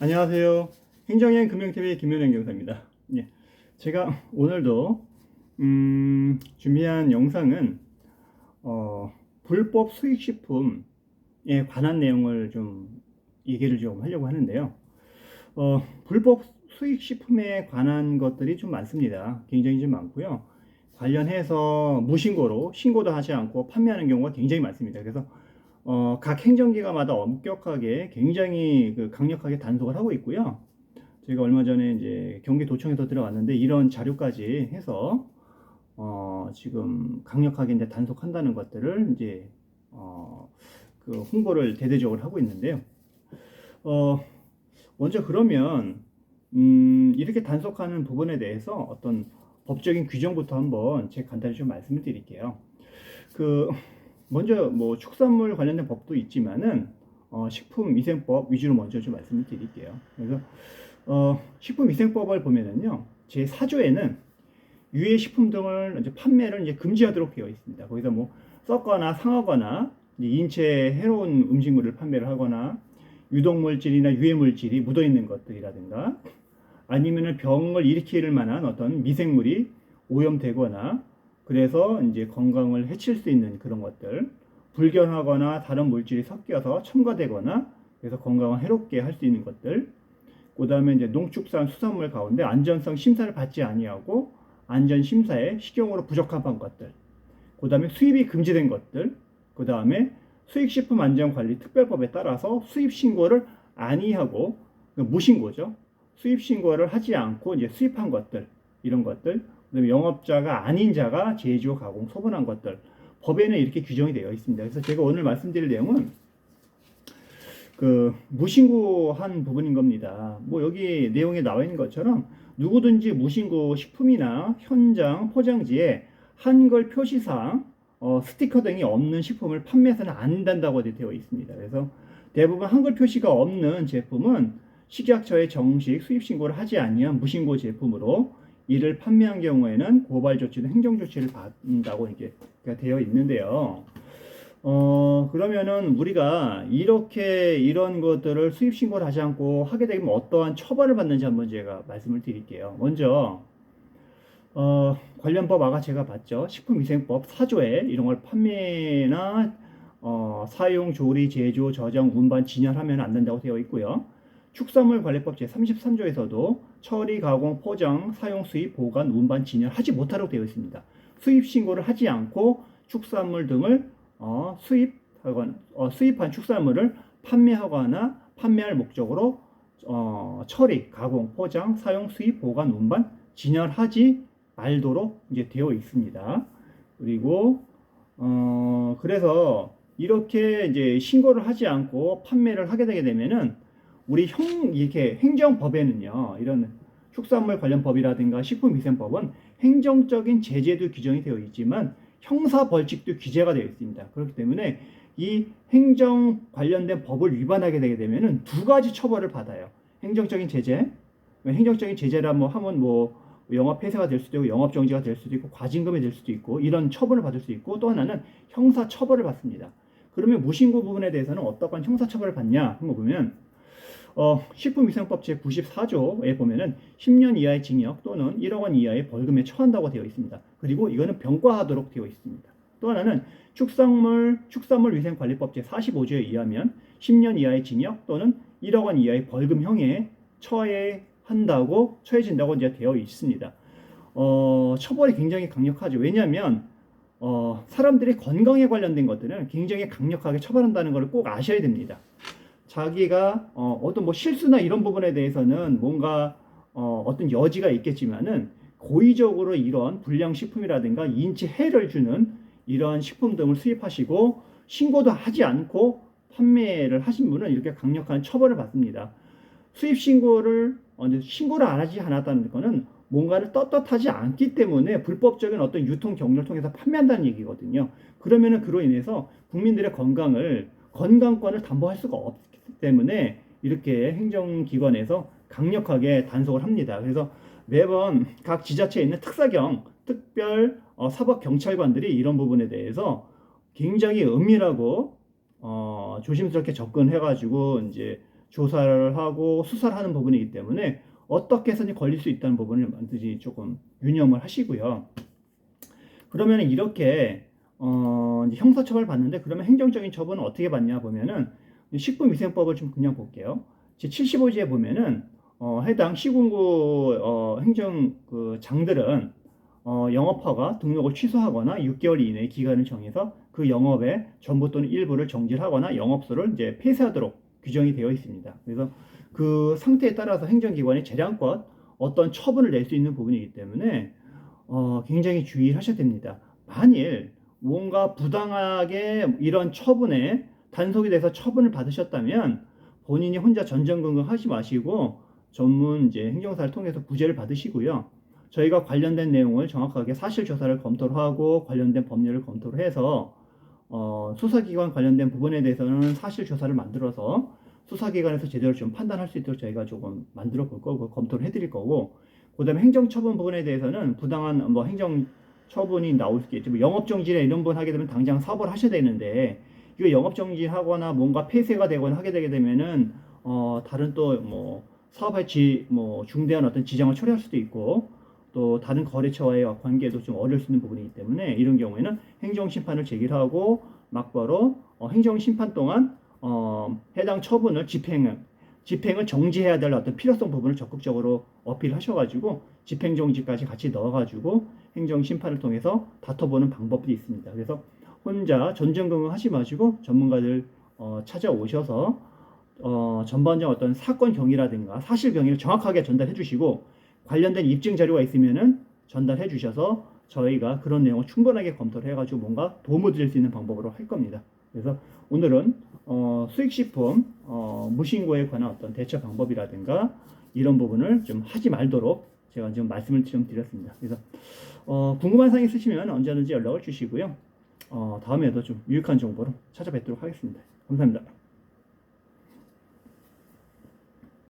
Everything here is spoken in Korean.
안녕하세요. 행정여행 금융TV 김현영 경사입니다. 예, 제가 오늘도 준비한 영상은 불법 수익식품에 관한 내용을 좀 얘기를 좀 하려고 하는데요. 불법 수익식품에 관한 것들이 좀 많습니다. 굉장히 좀 많고요. 관련해서 무신고로 신고도 하지 않고 판매하는 경우가 굉장히 많습니다. 그래서 각 행정기관마다 엄격하게 굉장히 강력하게 단속을 하고 있고요. 제가 얼마 전에 이제 경기도청에서 들어왔는데 이런 자료까지 해서 지금 강력하게 이제 단속한다는 것들을 이제 홍보를 대대적으로 하고 있는데요. 어, 먼저 그러면 이렇게 단속하는 부분에 대해서 어떤 법적인 규정부터 한번 제가 간단히 좀 말씀을 드릴게요. 그 먼저 뭐 축산물 관련된 법도 있지만은 식품위생법 위주로 먼저 좀 말씀을 드릴게요. 그래서 식품위생법을 보면은요, 제 4조에는 유해 식품 등을 이제 판매를 이제 금지하도록 되어 있습니다. 거기서 뭐 썩거나 상하거나 이제 인체에 해로운 음식물을 판매를 하거나 유독물질이나 유해물질이 묻어 있는 것들이라든가 아니면은 병을 일으킬 만한 어떤 미생물이 오염되거나 그래서 이제 건강을 해칠 수 있는 그런 것들, 불결하거나 다른 물질이 섞여서 첨가되거나 그래서 건강을 해롭게 할 수 있는 것들, 그 다음에 이제 농축산 수산물 가운데 안전성 심사를 받지 아니하고 안전 심사에 식용으로 부적합한 것들, 그 다음에 수입이 금지된 것들, 그 다음에 수익식품안전관리특별법에 따라서 수입 신고를 아니하고 무신고죠. 수입 신고를 하지 않고 이제 수입한 것들, 이런 것들, 그다음에 영업자가 아닌 자가 제조, 가공, 소분한 것들, 법에는 이렇게 규정이 되어 있습니다. 그래서 제가 오늘 말씀드릴 내용은 무신고한 부분인 겁니다. 뭐 여기 내용에 나와 있는 것처럼 누구든지 무신고 식품이나 현장 포장지에 한글 표시사항, 스티커 등이 없는 식품을 판매해서는 안 된다고 되어 있습니다. 그래서 대부분 한글 표시가 없는 제품은 식약처에 정식 수입 신고를 하지 아니한 무신고 제품으로 이를 판매한 경우에는 고발 조치는 행정 조치를 받는다고 이렇게 되어 있는데요. 그러면은 우리가 이렇게 이런 것들을 수입 신고를 하지 않고 하게 되면 어떠한 처벌을 받는지 한번 제가 말씀을 드릴게요. 먼저 관련 법 아까 제가 봤죠. 식품위생법 4조에 이런 걸 판매나 사용, 조리, 제조, 저장, 운반, 진열하면 안 된다고 되어 있고요. 축산물관리법 제33조에서도 처리, 가공, 포장, 사용, 수입, 보관, 운반, 진열하지 못하도록 되어 있습니다. 수입 신고를 하지 않고 축산물 등을 수입한 축산물을 판매하거나 판매할 목적으로 처리, 가공, 포장, 사용, 수입, 보관, 운반, 진열하지 말도록 이제 되어 있습니다. 그리고 그래서 이렇게 이제 신고를 하지 않고 판매를 하게 되게 되면은 우리 이렇게 행정법에는요, 이런 축산물 관련 법이라든가 식품위생법은 행정적인 제재도 규정이 되어 있지만 형사 벌칙도 규제가 되어 있습니다. 그렇기 때문에 이 행정 관련된 법을 위반하게 되게 되면은 두 가지 처벌을 받아요. 행정적인 제재, 행정적인 제재라 뭐 하면 뭐 영업 폐쇄가 될 수도 있고 영업 정지가 될 수도 있고 과징금이 될 수도 있고 이런 처벌을 받을 수 있고 또 하나는 형사 처벌을 받습니다. 그러면 무신고 부분에 대해서는 어떠한 형사 처벌을 받냐 한번 보면 식품위생법 제94조에 보면은 10년 이하의 징역 또는 1억 원 이하의 벌금에 처한다고 되어 있습니다. 그리고 이거는 병과하도록 되어 있습니다. 또 하나는 축산물위생관리법 제45조에 의하면 10년 이하의 징역 또는 1억 원 이하의 벌금형에 처해진다고 이제 되어 있습니다. 처벌이 굉장히 강력하죠. 왜냐하면 사람들의 건강에 관련된 것들은 굉장히 강력하게 처벌한다는 것을 꼭 아셔야 됩니다. 자기가 어떤 뭐 실수나 이런 부분에 대해서는 뭔가 어떤 여지가 있겠지만은 고의적으로 이런 불량식품이라든가 인체 해를 주는 이러한 식품 등을 수입하시고 신고도 하지 않고 판매를 하신 분은 이렇게 강력한 처벌을 받습니다. 수입 신고를 안 하지 않았다는 것은 뭔가를 떳떳하지 않기 때문에 불법적인 어떤 유통 경로를 통해서 판매한다는 얘기거든요. 그러면은 그로 인해서 국민들의 건강권을 담보할 수가 없기 때문에 이렇게 행정기관에서 강력하게 단속을 합니다. 그래서 매번 각 지자체에 있는 특별 사법경찰관들이 이런 부분에 대해서 굉장히 은밀하고 조심스럽게 접근해가지고 이제 조사를 하고 수사를 하는 부분이기 때문에 어떻게 해서든 걸릴 수 있다는 부분을 반드시 조금 유념을 하시고요. 그러면 이렇게 이제 형사처벌 받는데 그러면 행정적인 처분은 어떻게 받냐 보면은 식품위생법을 좀 그냥 볼게요. 제 75조에 보면은 해당 시군구 행정 그 장들은 영업허가 등록을 취소하거나 6개월 이내의 기간을 정해서 그 영업의 전부 또는 일부를 정지하거나 영업소를 이제 폐쇄하도록 규정이 되어 있습니다. 그래서 그 상태에 따라서 행정기관이 재량껏 어떤 처분을 낼 수 있는 부분이기 때문에 굉장히 주의하셔야 됩니다. 만일 뭔가 부당하게 이런 처분에 단속이 돼서 처분을 받으셨다면 본인이 혼자 전전긍긍하지 마시고 전문 이제 행정사를 통해서 구제를 받으시고요. 저희가 관련된 내용을 정확하게 사실 조사를 검토를 하고 관련된 법률을 검토를 해서 수사기관 관련된 부분에 대해서는 사실 조사를 만들어서 수사기관에서 제대로 좀 판단할 수 있도록 저희가 조금 만들어 볼 거고 검토를 해드릴 거고, 그다음에 행정처분 부분에 대해서는 부당한 뭐 행정처분이 나올 수 있겠죠. 뭐 영업정지나 이런 부분 하게 되면 당장 사보를 하셔야 되는데 이거 영업정지하거나 뭔가 폐쇄가 되거나 하게 되게 되면은 다른 또 뭐 사업의 뭐 중대한 어떤 지장을 초래할 수도 있고 또 다른 거래처와의 관계도 좀 어려울 수 있는 부분이기 때문에 이런 경우에는 행정심판을 제기하고 막바로 행정심판 동안 해당 처분을 집행을 정지해야 될 어떤 필요성 부분을 적극적으로 어필하셔가지고 집행정지까지 같이 넣어가지고 행정심판을 통해서 다퉈보는 방법도 있습니다. 그래서 혼자 전전긍긍 하지 마시고 전문가들 찾아오셔서 전반적 어떤 사건 경위라든가 사실 경위를 정확하게 전달해 주시고 관련된 입증 자료가 있으면은 전달해 주셔서 저희가 그런 내용을 충분하게 검토를 해가지고 뭔가 도움을 드릴 수 있는 방법으로 할 겁니다. 그래서 오늘은 수익식품 무신고에 관한 어떤 대처 방법이라든가 이런 부분을 좀 하지 말도록 제가 좀 말씀을 좀 드렸습니다. 그래서 궁금한 사항 있으시면 언제든지 연락을 주시고요. 다음에도 좀 유익한 정보로 찾아뵙도록 하겠습니다. 감사합니다.